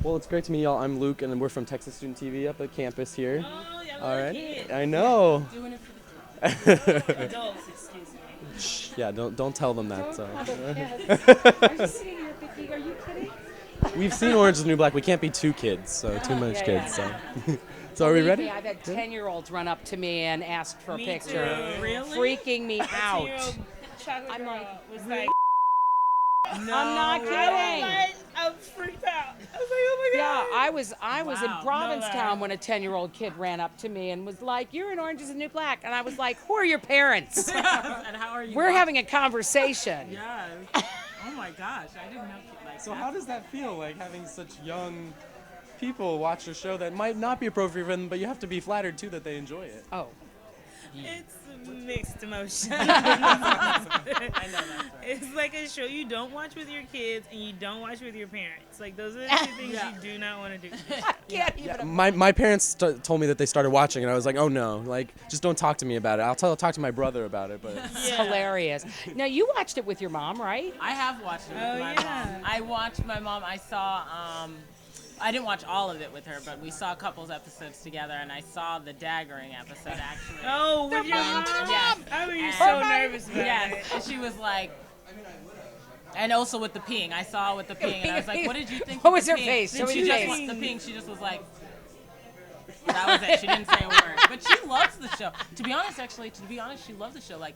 Well, it's great to meet y'all. I'm Luke, and we're from Texas Student TV up at campus here. Oh, yeah, All right. kids. I know. Doing it for the adults, excuse me. Shh, yeah, don't tell them that. So. Are you sitting here thinking, are you kidding? We've seen Orange is the New Black. We can't be two kids, so too much Yeah, kids. yeah. So are we Believe ready? me, I've had 10-year-olds run up to me and ask for a Me picture. too. Really? Freaking me out. Chocolate I'm girl like, was like, no, I'm not kidding. I was freaked out. I was like, oh my Yeah, god. I was Wow, in no Provincetown lie. when a 10-year-old kid ran up to me and was like, "You're in Orange is the New Black," and I was like, "Who are your parents? And how are you? We're having a conversation." Yeah. Oh my gosh, I didn't know like So how does that feel, like having such young people watch a show that might not be appropriate for them, but you have to be flattered too that they enjoy it? Oh, It's mixed emotion. I know that's right. It's like a show you don't watch with your kids and you don't watch with your parents. Like those are the two things you do not want to do. I can't even. My parents told me that they started watching, and I was like, oh no, like just don't talk to me about it. I'll talk to my brother about it, but It's hilarious. Now you watched it with your mom, right? I have watched it with Oh, my yeah. mom. I watched my mom. I saw. I didn't watch all of it with her, but we saw a couple episodes together, and I saw the daggering episode actually. Oh, with your mom? Yes. I was And- so nervous about Yes, it. and she was like. And also with the peeing, I saw with the peeing, and I was like, "What did you think?" What with was the her peeing? face? And What was she your just face? the peeing. She just was like, that was it. She didn't say a word, but she loves the show. To be honest, she loves the show. Like,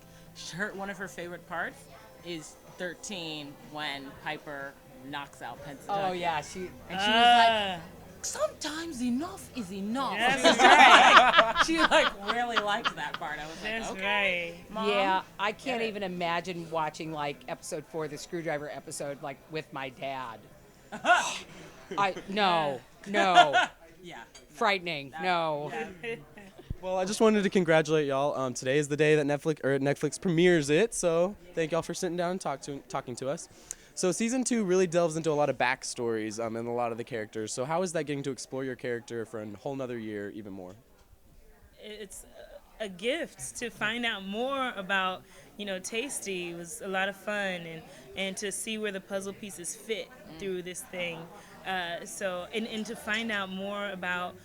one of her favorite parts is 13 when Piper knocks out Pensacola. Oh yeah, And she was like, sometimes enough is enough. That's right. She like really liked that part. I was like, That's okay, right. Mom. yeah. I can't even imagine watching like episode 4, the screwdriver episode, like with my dad. No, Yeah. frightening. No. well, I just wanted to congratulate y'all. Today is the day that Netflix premieres it, so thank y'all for sitting down and talking to us. So season 2 really delves into a lot of backstories and a lot of the characters. So how is that getting to explore your character for a whole nother year even more? It's a gift to find out more about, Taystee. It was a lot of fun, and to see where the puzzle pieces fit through this thing. And to find out more about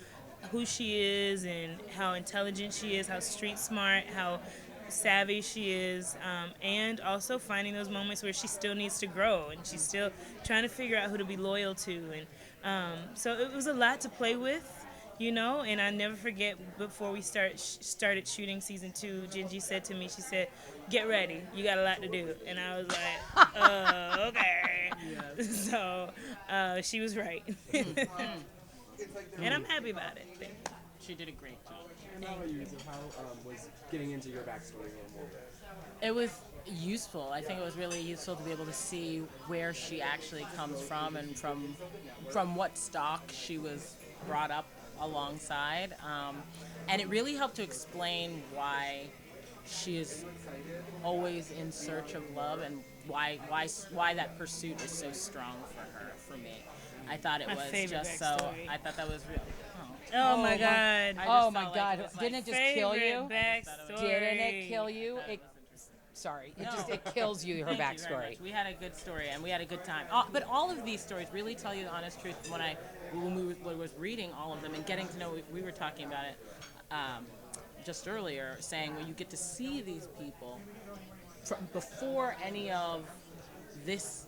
who she is and how intelligent she is, how street smart, how savvy she is, and also finding those moments where she still needs to grow and she's still trying to figure out who to be loyal to. And so it was a lot to play with. And I never forget, before we started shooting season 2, Gingy said to me, she said, "Get ready, you got a lot to do." And I was like, okay. Yes. So she was right. And I'm happy about it. She did a great job. And how about you, Uzo? How was getting into your backstory a little more? It was useful. I think it was really useful to be able to see where she actually comes from and from what stock she was brought up alongside. And it really helped to explain why she is always in search of love and why that pursuit is so strong for me. I thought it My was favorite just backstory. I thought that was real. Oh my God. I just Oh my felt like God! it was Didn't like it just kill you? Backstory. Didn't it kill you? Sorry, it kills you. Her Thank you very backstory. much. We had a good story and we had a good time. But all of these stories really tell you the honest truth. When we was reading all of them and getting to know, we were talking about it just earlier, saying, well, you get to see these people from before any of this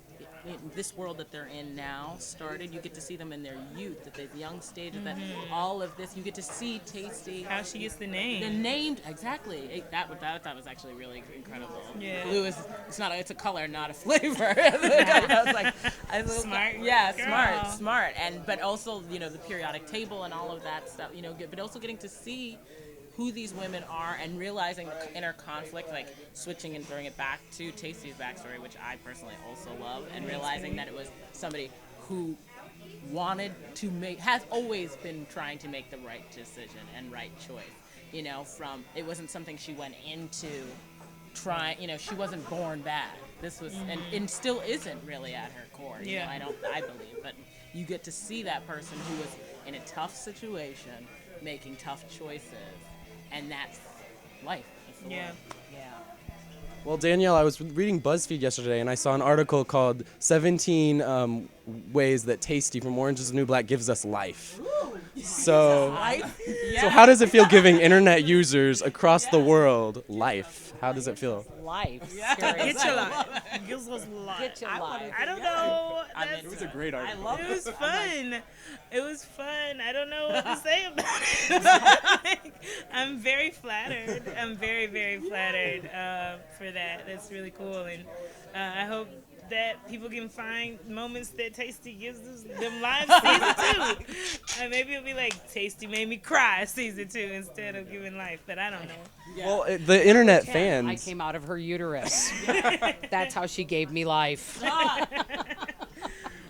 world that they're in now started. You get to see them in their youth, at the young stage, that all of this. You get to see Taystee. How she gets the name. The name, exactly. That was actually really incredible. Yeah. Blue it's a color, not a flavor. I was Smart Yeah, girl. smart. But also, the periodic table and all of that stuff, but also getting to see who these women are and realizing the inner conflict, like switching and throwing it back to Taystee's backstory, which I personally also love, and realizing that it was somebody who has always been trying to make the right decision and right choice. It wasn't something she went into trying, she wasn't born bad. This was, and still isn't really at her core. Yeah. I believe, but you get to see that person who was in a tough situation, making tough choices. And that's life. That's the Yeah. world. Yeah. Well, Danielle, I was reading BuzzFeed yesterday, and I saw an article called 17 Ways That Taystee from Orange is the New Black Gives Us Life. So, so how does it feel giving internet users across the world life? How does it feel? Life. Get your life. Gives us life. Get your life. I don't know. It was a great article. It was fun. It was fun. I don't know what to say about it. Like, I'm very flattered. I'm very, very flattered for that. That's really cool. And I hope that people can find moments that Taystee gives them live season 2. And maybe it'll be like, Taystee made me cry season 2 instead of giving life. But I don't know. Well, the internet I fans. came out of her uterus. That's how she gave me life.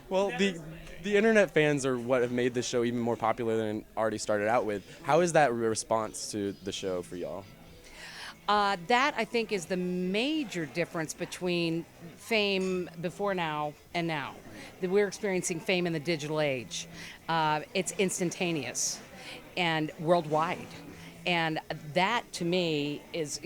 Well, the internet fans are what have made the show even more popular than it already started out with. How is that response to the show for y'all? That, I think, is the major difference between fame before now and now. That we're experiencing fame in the digital age. It's instantaneous and worldwide. And that, to me, this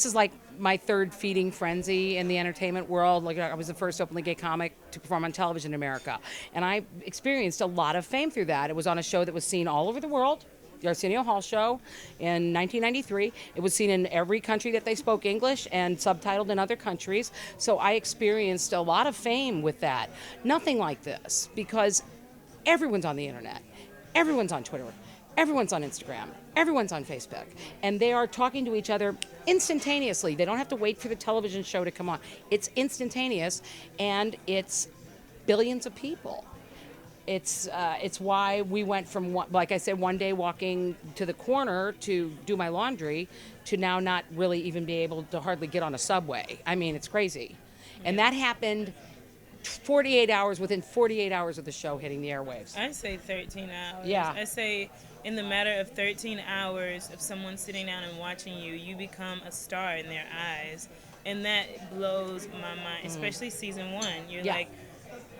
is like my third feeding frenzy in the entertainment world. Like, I was the first openly gay comic to perform on television in America. And I experienced a lot of fame through that. It was on a show that was seen all over the world. The Arsenio Hall show in 1993. It was seen in every country that they spoke English and subtitled in other countries. So I experienced a lot of fame with that. Nothing like this, because everyone's on the internet. Everyone's on Twitter. Everyone's on Instagram. Everyone's on Facebook. And they are talking to each other instantaneously. They don't have to wait for the television show to come on. It's instantaneous, and it's billions of people. It's why we went from, like I said, one day walking to the corner to do my laundry to now not really even be able to hardly get on a subway. I mean, it's crazy. And that happened 48 hours, within 48 hours of the show hitting the airwaves. I say 13 hours. Yeah. I say in the matter of 13 hours of someone sitting down and watching you, you become a star in their eyes. And that blows my mind, especially season 1. You're like,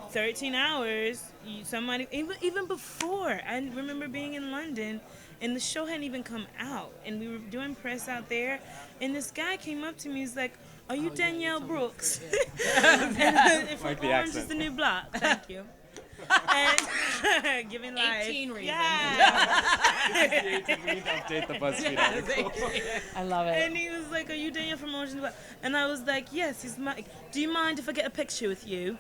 13 hours, somebody, even before, I remember being in London, and the show hadn't even come out, and we were doing press out there, and this guy came up to me, he's like, "Are you Danielle Brooks?" And from Orange is the New Black, thank you. And giving life. 18 reasons. Yeah. Update the BuzzFeed article. I love it. And he was like, "Are you Danielle from Orange is the Black?" And I was like, "Yes." He's like, "Do you mind if I get a picture with you?"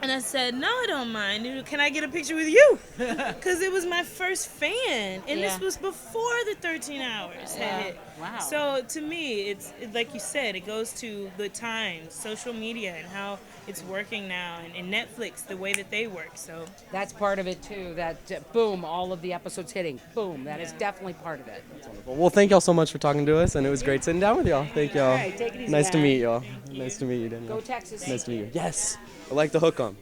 And I said, "No, I don't mind. Can I get a picture with you?" Because it was my first fan. And this was before the 13 hours had hit. Wow. So to me, it's like you said, it goes to the times, social media, and how it's working now, and Netflix, the way that they work. So That's part of it, too. That, boom, all of the episodes hitting. Boom, that is definitely part of it. Well, thank y'all so much for talking to us, and it was great sitting down with y'all. Thank y'all. All right, take it easy, Nice to man. meet y'all. Nice to meet you, Danielle. Go Texas. Nice to meet you. Yes. I like the hook 'em.